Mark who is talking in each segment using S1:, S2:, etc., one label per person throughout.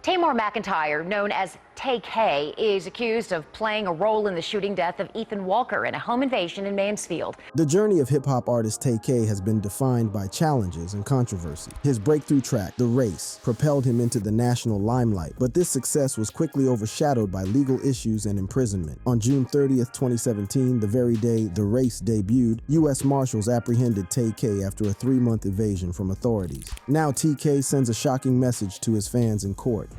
S1: Tamar McIntyre, known as Tay-K, is accused of playing a role in the shooting death of Ethan Walker in a home invasion in Mansfield.
S2: The journey of hip-hop artist Tay-K has been defined by challenges and controversy. His breakthrough track, The Race, propelled him into the national limelight, but this success was quickly overshadowed by legal issues and imprisonment. On June 30th, 2017, the very day The Race debuted, U.S. Marshals apprehended Tay-K after a 3-month evasion from authorities. Now TK sends a shocking message to his fans in court.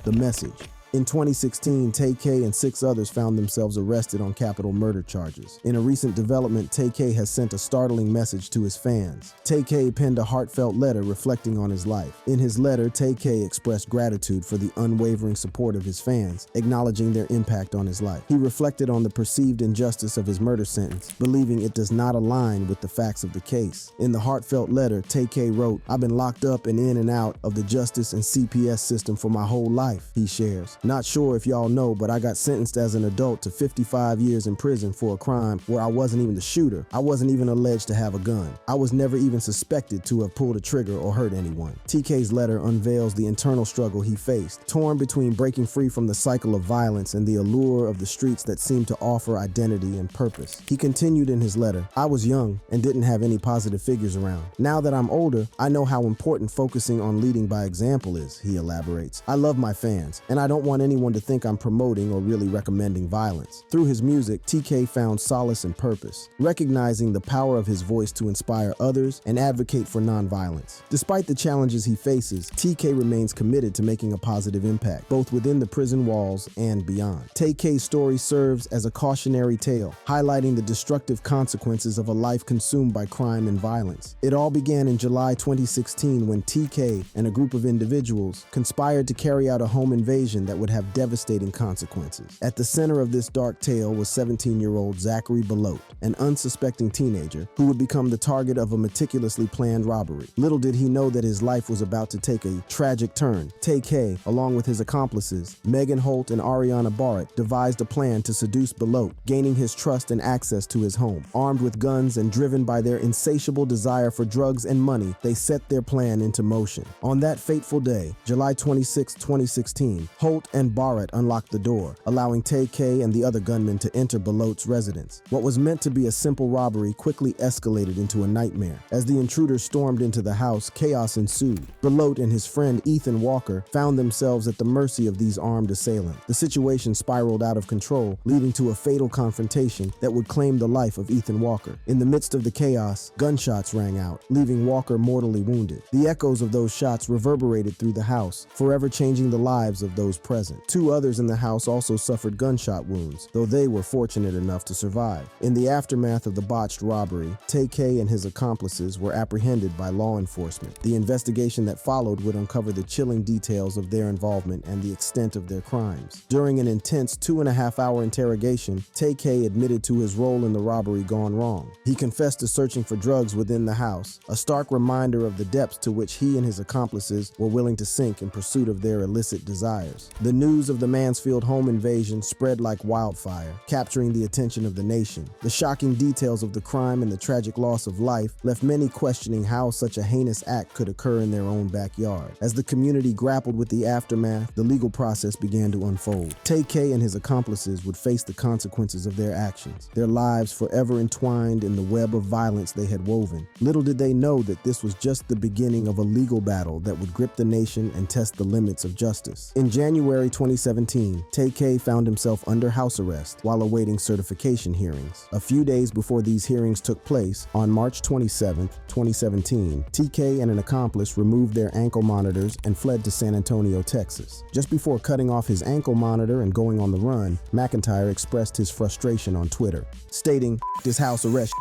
S2: The message. In 2016, Tay-K and 6 others found themselves arrested on capital murder charges. In a recent development, Tay-K has sent a startling message to his fans. Tay-K penned a heartfelt letter reflecting on his life. In his letter, Tay-K expressed gratitude for the unwavering support of his fans, acknowledging their impact on his life. He reflected on the perceived injustice of his murder sentence, believing it does not align with the facts of the case. In the heartfelt letter, Tay-K wrote, "I've been locked up and in and out of the justice and CPS system for my whole life," he shares. "Not sure if y'all know, but I got sentenced as an adult to 55 years in prison for a crime where I wasn't even the shooter. I wasn't even alleged to have a gun. I was never even suspected to have pulled a trigger or hurt anyone." TK's letter unveils the internal struggle he faced, torn between breaking free from the cycle of violence and the allure of the streets that seemed to offer identity and purpose. He continued in his letter, "I was young and didn't have any positive figures around. Now that I'm older, I know how important focusing on leading by example is," he elaborates. "I love my fans, and I don't want anyone to think I'm promoting or really recommending violence." Through his music, TK found solace and purpose, recognizing the power of his voice to inspire others and advocate for nonviolence. Despite the challenges he faces, TK remains committed to making a positive impact, both within the prison walls and beyond. Tay-K's story serves as a cautionary tale, highlighting the destructive consequences of a life consumed by crime and violence. It all began in July 2016 when TK and a group of individuals conspired to carry out a home invasion that would have devastating consequences. At the center of this dark tale was 17-year-old Zachary Belote, an unsuspecting teenager who would become the target of a meticulously planned robbery. Little did he know that his life was about to take a tragic turn. Tay-K, along with his accomplices, Megan Holt and Ariana Barrett, devised a plan to seduce Belote, gaining his trust and access to his home. Armed with guns and driven by their insatiable desire for drugs and money, they set their plan into motion. On that fateful day, July 26, 2016, Holt and Barrett unlocked the door, allowing Tay-K and the other gunmen to enter Belote's residence. What was meant to be a simple robbery quickly escalated into a nightmare. As the intruders stormed into the house, chaos ensued. Belote and his friend Ethan Walker found themselves at the mercy of these armed assailants. The situation spiraled out of control, leading to a fatal confrontation that would claim the life of Ethan Walker. In the midst of the chaos, gunshots rang out, leaving Walker mortally wounded. The echoes of those shots reverberated through the house, forever changing the lives of those present. 2 others in the house also suffered gunshot wounds, though they were fortunate enough to survive. In the aftermath of the botched robbery, Tay-K and his accomplices were apprehended by law enforcement. The investigation that followed would uncover the chilling details of their involvement and the extent of their crimes. During an intense 2.5-hour interrogation, Tay-K admitted to his role in the robbery gone wrong. He confessed to searching for drugs within the house, a stark reminder of the depths to which he and his accomplices were willing to sink in pursuit of their illicit desires. The news of the Mansfield home invasion spread like wildfire, capturing the attention of the nation. The shocking details of the crime and the tragic loss of life left many questioning how such a heinous act could occur in their own backyard. As the community grappled with the aftermath, the legal process began to unfold. Tay-K and his accomplices would face the consequences of their actions, their lives forever entwined in the web of violence they had woven. Little did they know that this was just the beginning of a legal battle that would grip the nation and test the limits of justice. In January 2017, Tay-K found himself under house arrest while awaiting certification hearings. A few days before these hearings took place, on March 27, 2017, TK and an accomplice removed their ankle monitors and fled to San Antonio, Texas. Just before cutting off his ankle monitor and going on the run, McIntyre expressed his frustration on Twitter, stating, "This house arrest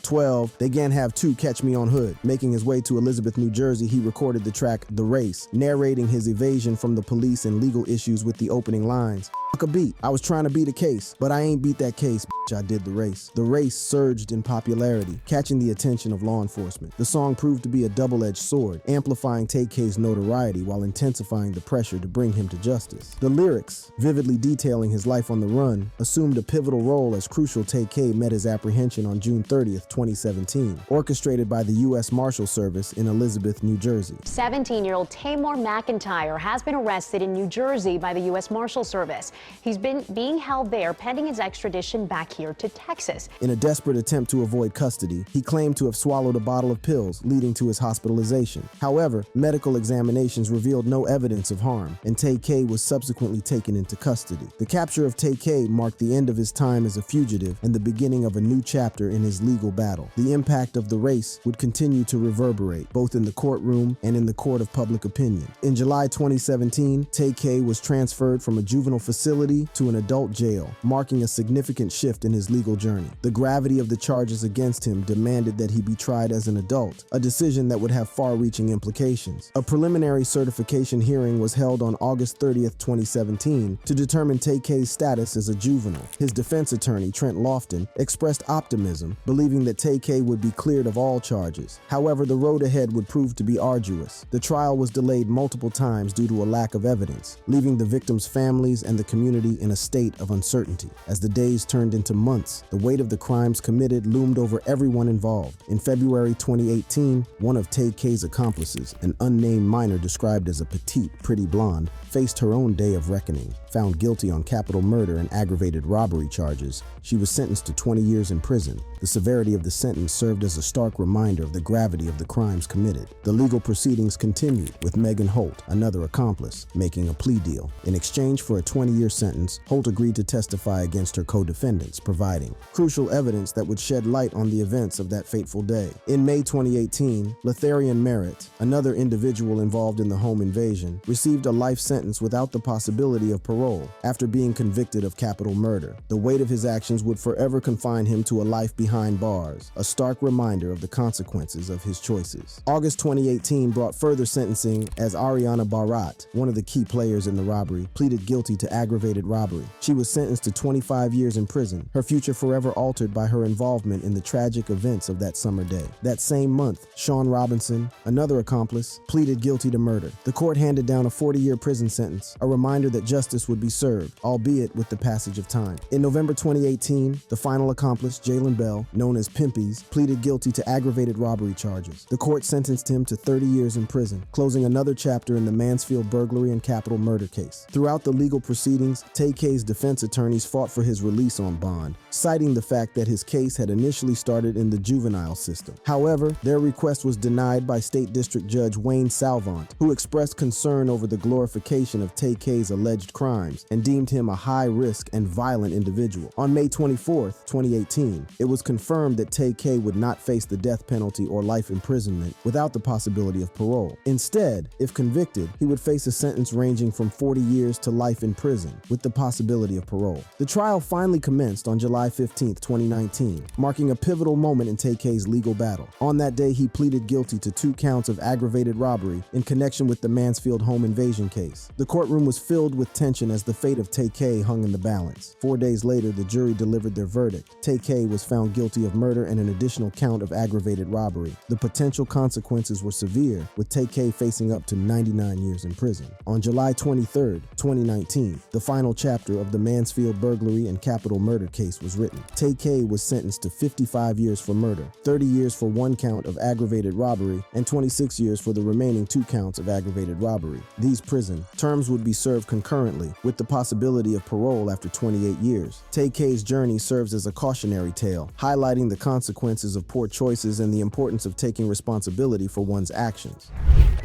S2: 12, they can't have 2 catch me on hood." Making his way to Elizabeth, New Jersey, he recorded the track The Race, narrating his evasion from the police and legal issues with the opening lines. "Fuck a beat. I was trying to beat a case, but I ain't beat that case, bitch. I did the race." The Race surged in popularity, catching the attention of law enforcement. The song proved to be a double-edged sword, amplifying Tay-K's notoriety while intensifying the pressure to bring him to justice. The lyrics, vividly detailing his life on the run, assumed a pivotal role as crucial Tay-K met his apprehension on June 30th, 30th, 2017, orchestrated by the U.S. Marshal Service in Elizabeth, New Jersey.
S3: 17-year-old Tamar McIntyre has been arrested in New Jersey by the U.S. Marshal Service. He's been being held there pending his extradition back here to Texas.
S2: In a desperate attempt to avoid custody, he claimed to have swallowed a bottle of pills, leading to his hospitalization. However, medical examinations revealed no evidence of harm, and Tay-K was subsequently taken into custody. The capture of Tay-K marked the end of his time as a fugitive and the beginning of a new chapter in his legal battle. The impact of the race would continue to reverberate, both in the courtroom and in the court of public opinion. In July 2017, Tay-K was transferred from a juvenile facility to an adult jail, marking a significant shift in his legal journey. The gravity of the charges against him demanded that he be tried as an adult, a decision that would have far-reaching implications. A preliminary certification hearing was held on August 30th, 2017, to determine Tay-K's status as a juvenile. His defense attorney, Trent Lofton, expressed optimism, believing that Tay-K would be cleared of all charges. However, the road ahead would prove to be arduous. The trial was delayed multiple times due to a lack of evidence, leaving the victims' families and the community in a state of uncertainty. As the days turned into months, the weight of the crimes committed loomed over everyone involved. In February 2018, one of Tay-K's accomplices, an unnamed minor described as a petite, pretty blonde, faced her own day of reckoning. Found guilty on capital murder and aggravated robbery charges, she was sentenced to 20 years in prison. The severity of the sentence served as a stark reminder of the gravity of the crimes committed. The legal proceedings continued, with Megan Holt, another accomplice, making a plea deal. In exchange for a 20-year sentence, Holt agreed to testify against her co-defendants, providing crucial evidence that would shed light on the events of that fateful day. In May 2018, Letharian Merritt, another individual involved in the home invasion, received a life sentence without the possibility of parole after being convicted of capital murder. The weight of his actions would forever confine him to a life behind bars, a stark reminder of the consequences of his choices. August 2018 brought further sentencing as Ariana Barat, one of the key players in the robbery, pleaded guilty to aggravated robbery. She was sentenced to 25 years in prison, her future forever altered by her involvement in the tragic events of that summer day. That same month, Sean Robinson, another accomplice, pleaded guilty to murder. The court handed down a 40-year prison sentence, a reminder that justice would be served, albeit with the passage of time. In November 2018, the final accomplice, Jalen Bell, known as Pimpies, pleaded guilty to aggravated robbery charges. The court sentenced him to 30 years in prison, closing another chapter in the Mansfield burglary and capital murder case. Throughout the legal proceedings, Tay-K's defense attorneys fought for his release on bond, citing the fact that his case had initially started in the juvenile system. However, their request was denied by State District Judge Wayne Salvant, who expressed concern over the glorification of Tay-K's alleged crimes and deemed him a high-risk and violent individual. On May 24th, 2018, it was confirmed that Tay-K would not face the death penalty or life imprisonment without the possibility of parole. Instead, if convicted, he would face a sentence ranging from 40 years to life in prison, with the possibility of parole. The trial finally commenced on July 15th, 2019, marking a pivotal moment in Tay-K's legal battle. On that day, he pleaded guilty to 2 counts of aggravated robbery in connection with the Mansfield home invasion case. The courtroom was filled with tension as the fate of Tay-K hung in the balance. 4 days later, the jury delivered their verdict. Tay-K was found guilty of murder and an additional count of aggravated robbery. The potential consequences were severe, with Tay-K facing up to 99 years in prison. On July 23rd, 2019, the final chapter of the Mansfield burglary and capital murder case was written. Tay-K was sentenced to 55 years for murder, 30 years for 1 count of aggravated robbery, and 26 years for the remaining 2 counts of aggravated robbery. These prison terms would be served concurrently, with the possibility of parole after 28 years. Tay-K's journey serves as a cautionary tale, highlighting the consequences of poor choices and the importance of taking responsibility for one's actions.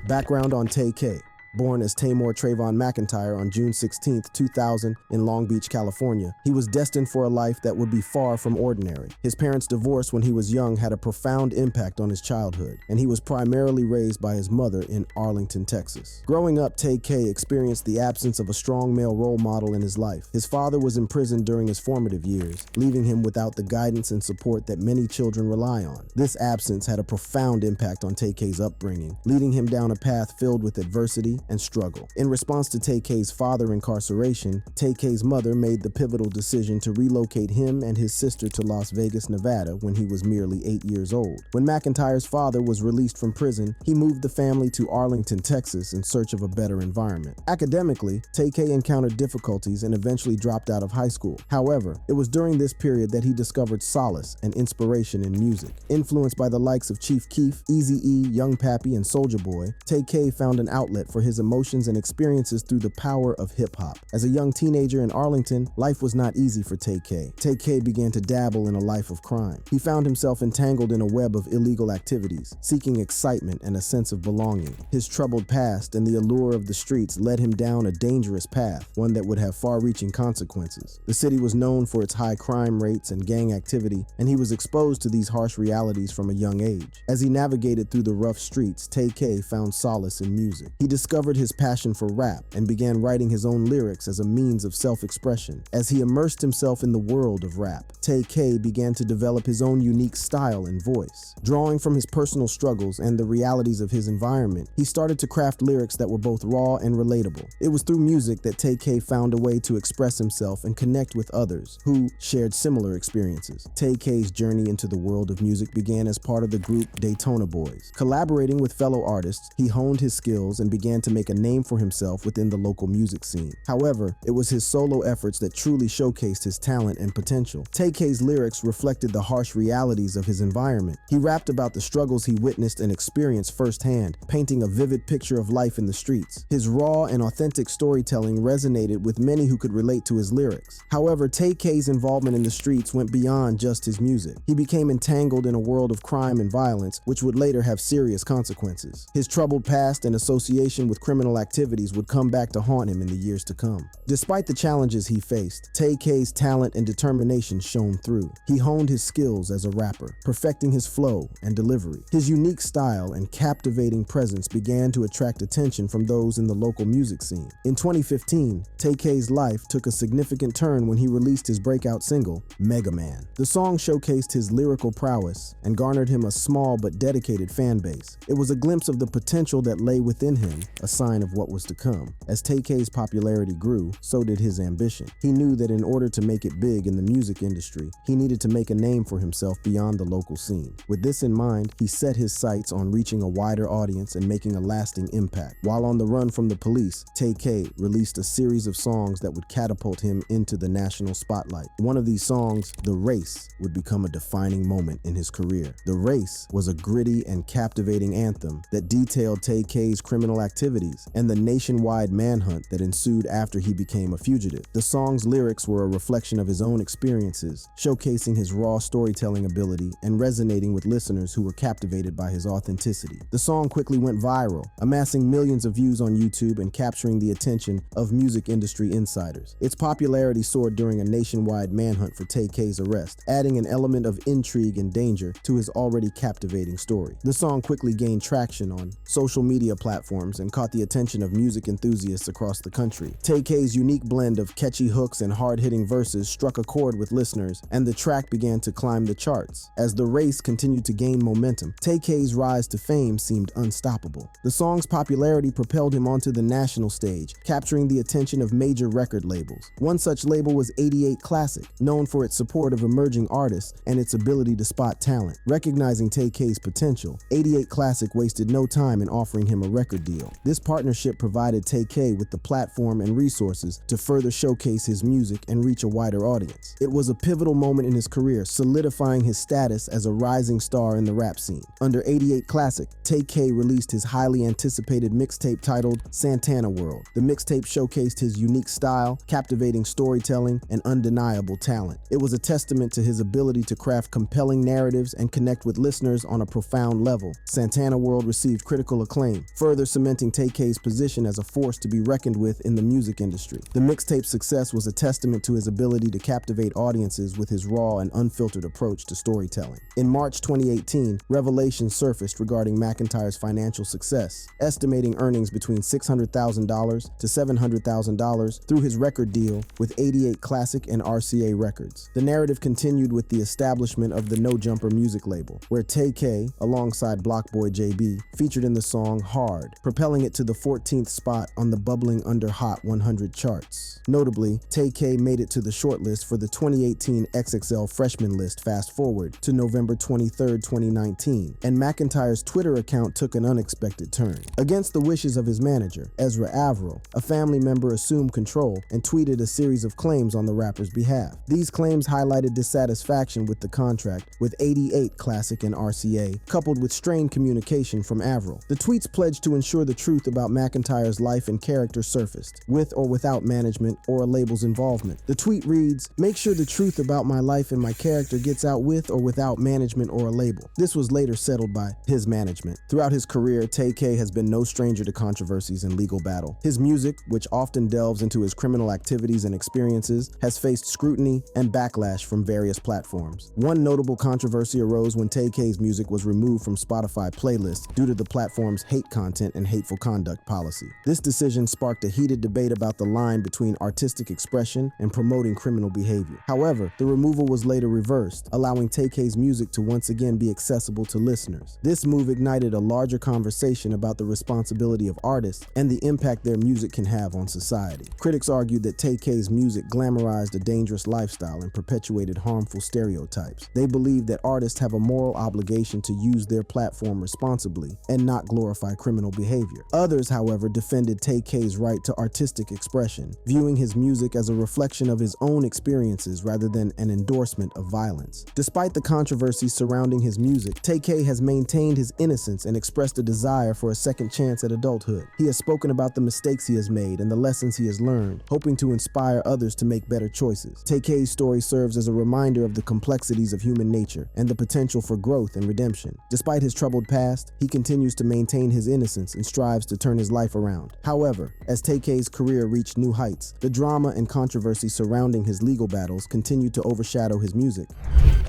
S2: Background on Tay-K. Born as Tamar Trayvon McIntyre on June 16, 2000 in Long Beach, California, he was destined for a life that would be far from ordinary. His parents' divorce when he was young had a profound impact on his childhood, and he was primarily raised by his mother in Arlington, Texas. Growing up, Tay-K experienced the absence of a strong male role model in his life. His father was imprisoned during his formative years, leaving him without the guidance and support that many children rely on. This absence had a profound impact on Tay-K's upbringing, leading him down a path filled with adversity, and struggle. In response to Tay-K's father's incarceration, Tay-K's mother made the pivotal decision to relocate him and his sister to Las Vegas, Nevada when he was merely 8 years old. When McIntyre's father was released from prison, he moved the family to Arlington, Texas in search of a better environment. Academically, Tay-K encountered difficulties and eventually dropped out of high school. However, it was during this period that he discovered solace and inspiration in music. Influenced by the likes of Chief Keef, Eazy-E, Young Pappy, and Soulja Boy, Tay-K found an outlet for his emotions and experiences through the power of hip-hop. As a young teenager in Arlington, life was not easy for Tay-K. Tay-K began to dabble in a life of crime. He found himself entangled in a web of illegal activities, seeking excitement and a sense of belonging. His troubled past and the allure of the streets led him down a dangerous path, one that would have far-reaching consequences. The city was known for its high crime rates and gang activity, and he was exposed to these harsh realities from a young age. As he navigated through the rough streets, Tay-K found solace in music. He discovered his passion for rap and began writing his own lyrics as a means of self-expression. As he immersed himself in the world of rap, Tay-K began to develop his own unique style and voice. Drawing from his personal struggles and the realities of his environment, he started to craft lyrics that were both raw and relatable. It was through music that Tay-K found a way to express himself and connect with others who shared similar experiences. Tay-K's journey into the world of music began as part of the group Daytona Boys. Collaborating with fellow artists, he honed his skills and began to make a name for himself within the local music scene. However, it was his solo efforts that truly showcased his talent and potential. Tay-K's lyrics reflected the harsh realities of his environment. He rapped about the struggles he witnessed and experienced firsthand, painting a vivid picture of life in the streets. His raw and authentic storytelling resonated with many who could relate to his lyrics. However, Tay-K's involvement in the streets went beyond just his music. He became entangled in a world of crime and violence, which would later have serious consequences. His troubled past and association with criminal activities would come back to haunt him in the years to come. Despite the challenges he faced, Tay-K's talent and determination shone through. He honed his skills as a rapper, perfecting his flow and delivery. His unique style and captivating presence began to attract attention from those in the local music scene. In 2015, Tay-K's life took a significant turn when he released his breakout single, Mega Man. The song showcased his lyrical prowess and garnered him a small but dedicated fan base. It was a glimpse of the potential that lay within him, a sign of what was to come. As Tay-K's popularity grew, so did his ambition. He knew that in order to make it big in the music industry, he needed to make a name for himself beyond the local scene. With this in mind, he set his sights on reaching a wider audience and making a lasting impact. While on the run from the police, Tay-K released a series of songs that would catapult him into the national spotlight. One of these songs, The Race, would become a defining moment in his career. The Race was a gritty and captivating anthem that detailed Tay-K's criminal activities and the nationwide manhunt that ensued after he became a fugitive. The song's lyrics were a reflection of his own experiences, showcasing his raw storytelling ability and resonating with listeners who were captivated by his authenticity. The song quickly went viral, amassing millions of views on YouTube and capturing the attention of music industry insiders. Its popularity soared during a nationwide manhunt for Tay-K's arrest, adding an element of intrigue and danger to his already captivating story. The song quickly gained traction on social media platforms and caught the attention of music enthusiasts across the country. Tay-K's unique blend of catchy hooks and hard-hitting verses struck a chord with listeners, and the track began to climb the charts. As The Race continued to gain momentum, Tay-K's rise to fame seemed unstoppable. The song's popularity propelled him onto the national stage, capturing the attention of major record labels. One such label was 88 Classic, known for its support of emerging artists and its ability to spot talent. Recognizing Tay-K's potential, 88 Classic wasted no time in offering him a record deal. This partnership provided Tay-K with the platform and resources to further showcase his music and reach a wider audience. It was a pivotal moment in his career, solidifying his status as a rising star in the rap scene. Under 88 Classic, Tay-K released his highly anticipated mixtape titled Santana World. The mixtape showcased his unique style, captivating storytelling, and undeniable talent. It was a testament to his ability to craft compelling narratives and connect with listeners on a profound level. Santana World received critical acclaim, further cementing Tay-K's position as a force to be reckoned with in the music industry. The mixtape's success was a testament to his ability to captivate audiences with his raw and unfiltered approach to storytelling. In March 2018, revelations surfaced regarding McIntyre's financial success, estimating earnings between $600,000 to $700,000 through his record deal with 88 Classic and RCA Records. The narrative continued with the establishment of the No Jumper music label, where Tay-K, alongside Block Boy JB, featured in the song Hard, propelling it it to the 14th spot on the bubbling under Hot 100 charts. Notably, Tay-K made it to the shortlist for the 2018 XXL Freshman List fast forward to November 23, 2019, and McIntyre's Twitter account took an unexpected turn. Against the wishes of his manager, Ezra Averill, a family member assumed control and tweeted a series of claims on the rapper's behalf. These claims highlighted dissatisfaction with the contract with 88 Classic and RCA, coupled with strained communication from Averill. The tweets pledged to ensure the truth about McIntyre's life and character surfaced, with or without management or a label's involvement. The tweet reads, "Make sure the truth about my life and my character gets out with or without management or a label." This was later settled by his management. Throughout his career, Tay-K has been no stranger to controversies and legal battle. His music, which often delves into his criminal activities and experiences, has faced scrutiny and backlash from various platforms. One notable controversy arose when Tay-K's music was removed from Spotify playlists due to the platform's hate content and hateful conduct policy. This decision sparked a heated debate about the line between artistic expression and promoting criminal behavior. However, the removal was later reversed, allowing Tay-K's music to once again be accessible to listeners. This move ignited a larger conversation about the responsibility of artists and the impact their music can have on society. Critics argued that Tay-K's music glamorized a dangerous lifestyle and perpetuated harmful stereotypes. They believed that artists have a moral obligation to use their platform responsibly and not glorify criminal behavior. Others, however, defended Tay-K's right to artistic expression, viewing his music as a reflection of his own experiences rather than an endorsement of violence. Despite the controversy surrounding his music, Tay-K has maintained his innocence and expressed a desire for a second chance at adulthood. He has spoken about the mistakes he has made and the lessons he has learned, hoping to inspire others to make better choices. Tay-K's story serves as a reminder of the complexities of human nature and the potential for growth and redemption. Despite his troubled past, he continues to maintain his innocence and strives to turn his life around. However, as Tay-K's career reached new heights, the drama and controversy surrounding his legal battles continued to overshadow his music.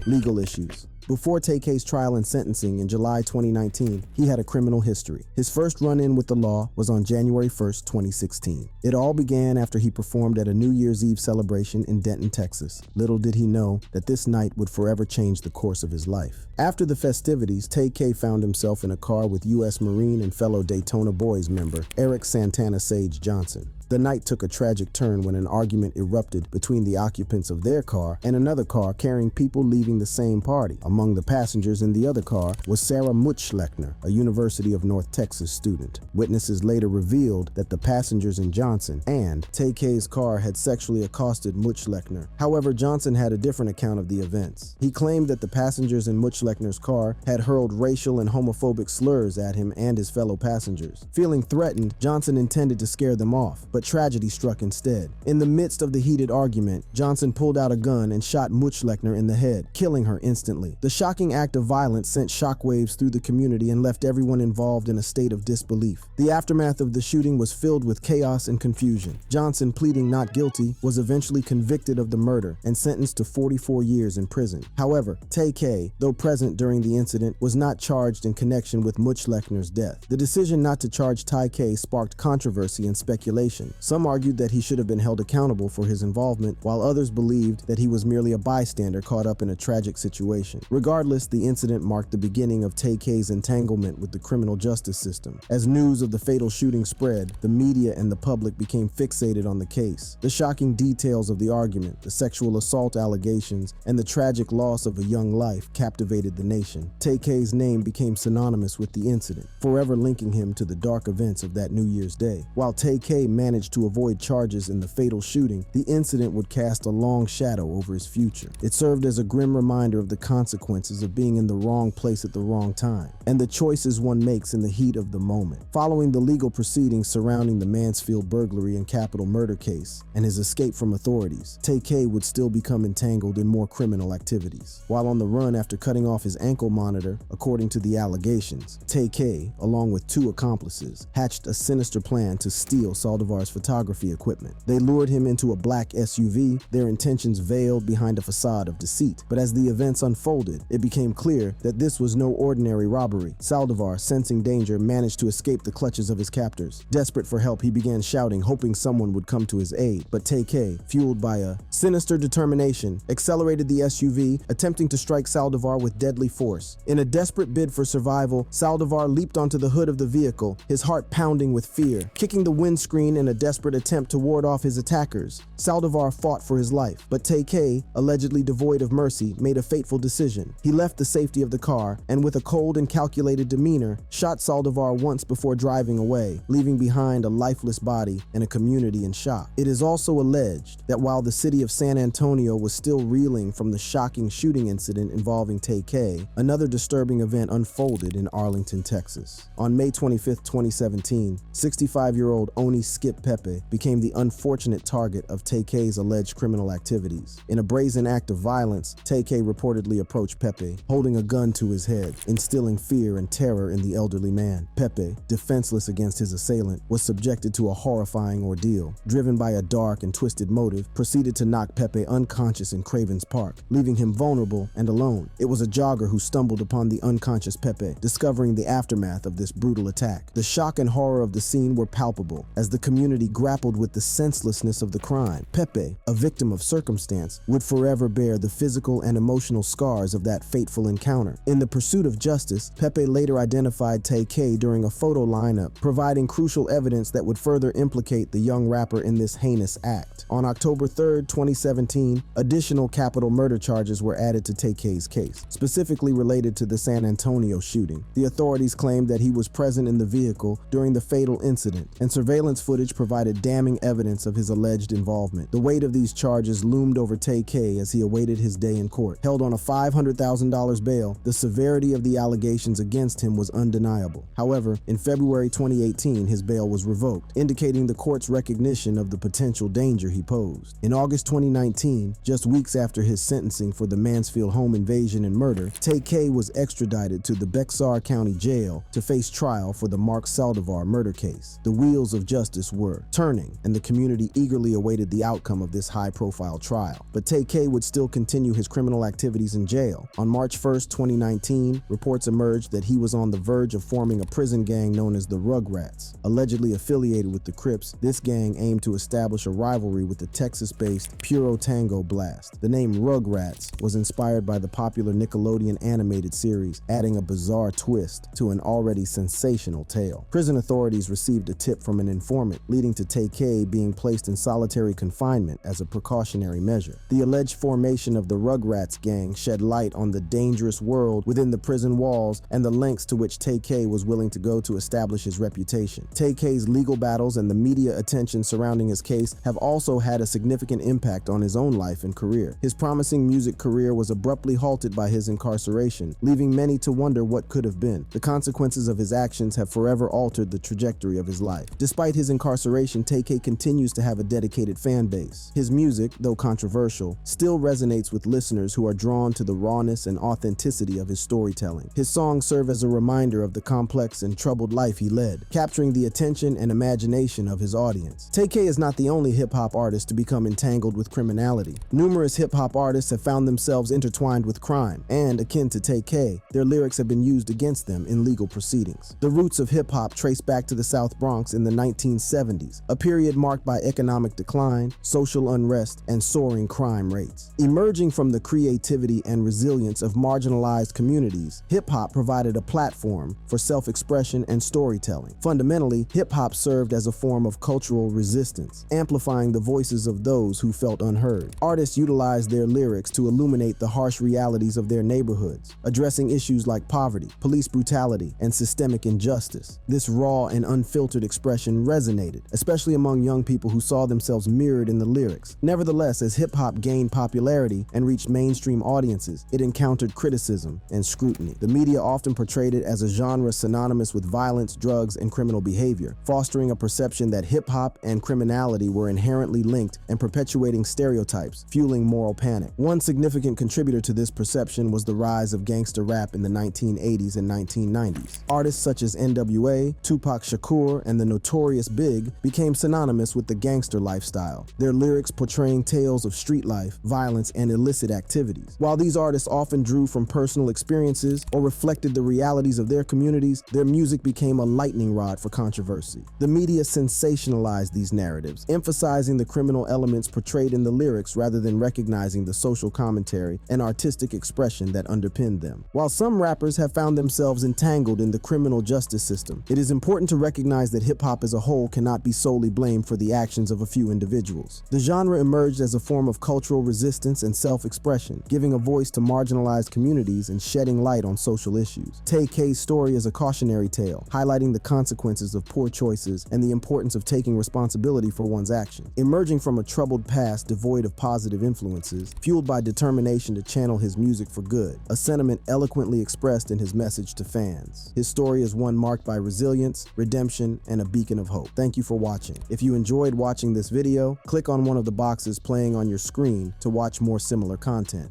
S2: Legal issues. Before Tay-K's trial and sentencing in July 2019, he had a criminal history. His first run-in with the law was on January 1st, 2016. It all began after he performed at a New Year's Eve celebration in Denton, Texas. Little did he know that this night would forever change the course of his life. After the festivities, Tay-K found himself in a car with U.S. Marine and fellow Daytona Boys member Eric Santana Sage Johnson. The night took a tragic turn when an argument erupted between the occupants of their car and another car carrying people leaving the same party. Among the passengers in the other car was Sarah Mutschlechner, a University of North Texas student. Witnesses later revealed that the passengers in Johnson and Tay-K's car had sexually accosted Mutschlechner. However, Johnson had a different account of the events. He claimed that the passengers in Mutschlechner's car had hurled racial and homophobic slurs at him and his fellow passengers. Feeling threatened, Johnson intended to scare them off, but tragedy struck instead. In the midst of the heated argument, Johnson pulled out a gun and shot Mutschlechner in the head, killing her instantly. The shocking act of violence sent shockwaves through the community and left everyone involved in a state of disbelief. The aftermath of the shooting was filled with chaos and confusion. Johnson, pleading not guilty, was eventually convicted of the murder and sentenced to 44 years in prison. However, Tay-K, though present during the incident, was not charged in connection with Mutschlechner's death. The decision not to charge Tay-K sparked controversy and speculation. Some argued that he should have been held accountable for his involvement, while others believed that he was merely a bystander caught up in a tragic situation. Regardless, the incident marked the beginning of Tay-K's entanglement with the criminal justice system. As news of the fatal shooting spread, the media and the public became fixated on the case. The shocking details of the argument, the sexual assault allegations, and the tragic loss of a young life captivated the nation. Tay-K's name became synonymous with the incident, forever linking him to the dark events of that New Year's Day. While Tay-K managed to avoid charges in the fatal shooting, the incident would cast a long shadow over his future. It served as a grim reminder of the consequences of being in the wrong place at the wrong time, and the choices one makes in the heat of the moment. Following the legal proceedings surrounding the Mansfield burglary and capital murder case, and his escape from authorities, Tay-K would still become entangled in more criminal activities. While on the run after cutting off his ankle monitor, according to the allegations, Tay-K, along with two accomplices, hatched a sinister plan to steal Saldivar's car's photography equipment. They lured him into a black SUV, their intentions veiled behind a facade of deceit. But as the events unfolded, it became clear that this was no ordinary robbery. Saldivar, sensing danger, managed to escape the clutches of his captors. Desperate for help, he began shouting, hoping someone would come to his aid. But Tay-K, fueled by a sinister determination, accelerated the SUV, attempting to strike Saldivar with deadly force. In a desperate bid for survival, Saldivar leaped onto the hood of the vehicle, his heart pounding with fear, kicking the windscreen in a desperate attempt to ward off his attackers. Saldivar fought for his life, but Tay-K, allegedly devoid of mercy, made a fateful decision. He left the safety of the car and, with a cold and calculated demeanor, shot Saldivar once before driving away, leaving behind a lifeless body and a community in shock. It is also alleged that while the city of San Antonio was still reeling from the shocking shooting incident involving Tay-K, another disturbing event unfolded in Arlington, Texas. On May 25, 2017, 65-year-old Oni Skip Pepe became the unfortunate target of Tay-K's alleged criminal activities. In a brazen act of violence, Tay-K reportedly approached Pepe, holding a gun to his head, instilling fear and terror in the elderly man. Pepe, defenseless against his assailant, was subjected to a horrifying ordeal. Driven by a dark and twisted motive, proceeded to knock Pepe unconscious in Cravens Park, leaving him vulnerable and alone. It was a jogger who stumbled upon the unconscious Pepe, discovering the aftermath of this brutal attack. The shock and horror of the scene were palpable as the community grappled with the senselessness of the crime. Pepe, a victim of circumstance, would forever bear the physical and emotional scars of that fateful encounter. In the pursuit of justice, Pepe later identified Tay-K during a photo lineup, providing crucial evidence that would further implicate the young rapper in this heinous act. On October 3, 2017, additional capital murder charges were added to Tay-K's case, specifically related to the San Antonio shooting. The authorities claimed that he was present in the vehicle during the fatal incident, and surveillance footage provided damning evidence of his alleged involvement. The weight of these charges loomed over Tay-K as he awaited his day in court. Held on a $500,000 bail, the severity of the allegations against him was undeniable. However, in February 2018, his bail was revoked, indicating the court's recognition of the potential danger he posed. In August 2019, just weeks after his sentencing for the Mansfield home invasion and murder, Tay-K was extradited to the Bexar County Jail to face trial for the Mark Saldivar murder case. The wheels of justice were turning, and the community eagerly awaited the outcome of this high-profile trial. But Tay-K would still continue his criminal activities in jail. On March 1, 2019, reports emerged that he was on the verge of forming a prison gang known as the Rugrats. Allegedly affiliated with the Crips, this gang aimed to establish a rivalry with the Texas-based Puro Tango Blast. The name Rugrats was inspired by the popular Nickelodeon animated series, adding a bizarre twist to an already sensational tale. Prison authorities received a tip from an informant, leading to Tay-K being placed in solitary confinement as a precautionary measure. The alleged formation of the Rugrats gang shed light on the dangerous world within the prison walls and the lengths to which Tay-K was willing to go to establish his reputation. Tay-K's legal battles and the media attention surrounding his case have also had a significant impact on his own life and career. His promising music career was abruptly halted by his incarceration, leaving many to wonder what could have been. The consequences of his actions have forever altered the trajectory of his life. Despite his incarceration, Tay-K continues to have a dedicated fan base. His music, though controversial, still resonates with listeners who are drawn to the rawness and authenticity of his storytelling. His songs serve as a reminder of the complex and troubled life he led, capturing the attention and imagination of his audience. Tay-K is not the only hip-hop artist to become entangled with criminality. Numerous hip-hop artists have found themselves intertwined with crime, and akin to Tay-K, their lyrics have been used against them in legal proceedings. The roots of hip-hop trace back to the South Bronx in the 1970s, a period marked by economic decline, social unrest, and soaring crime rates. Emerging from the creativity and resilience of marginalized communities, hip-hop provided a platform for self-expression and storytelling. Fundamentally, hip-hop served as a form of cultural resistance, amplifying the voices of those who felt unheard. Artists utilized their lyrics to illuminate the harsh realities of their neighborhoods, addressing issues like poverty, police brutality, and systemic injustice. This raw and unfiltered expression resonated, especially among young people who saw themselves mirrored in the lyrics. Nevertheless, as hip-hop gained popularity and reached mainstream audiences, it encountered criticism and scrutiny. The media often portrayed it as a genre synonymous with violence, drugs, and criminal behavior, fostering a perception that hip-hop and criminality were inherently linked and perpetuating stereotypes, fueling moral panic. One significant contributor to this perception was the rise of gangster rap in the 1980s and 1990s. Artists such as NWA, Tupac Shakur, and the Notorious Big thug became synonymous with the gangster lifestyle, their lyrics portraying tales of street life, violence, and illicit activities. While these artists often drew from personal experiences or reflected the realities of their communities, their music became a lightning rod for controversy. The media sensationalized these narratives, emphasizing the criminal elements portrayed in the lyrics rather than recognizing the social commentary and artistic expression that underpinned them. While some rappers have found themselves entangled in the criminal justice system, it is important to recognize that hip-hop as a whole cannot be solely blamed for the actions of a few individuals. The genre emerged as a form of cultural resistance and self-expression, giving a voice to marginalized communities and shedding light on social issues. Tay-K's story is a cautionary tale, highlighting the consequences of poor choices and the importance of taking responsibility for one's actions. Emerging from a troubled past devoid of positive influences, fueled by determination to channel his music for good, a sentiment eloquently expressed in his message to fans. His story is one marked by resilience, redemption, and a beacon of hope. Thank you for watching. If you enjoyed watching this video, click on one of the boxes playing on your screen to watch more similar content.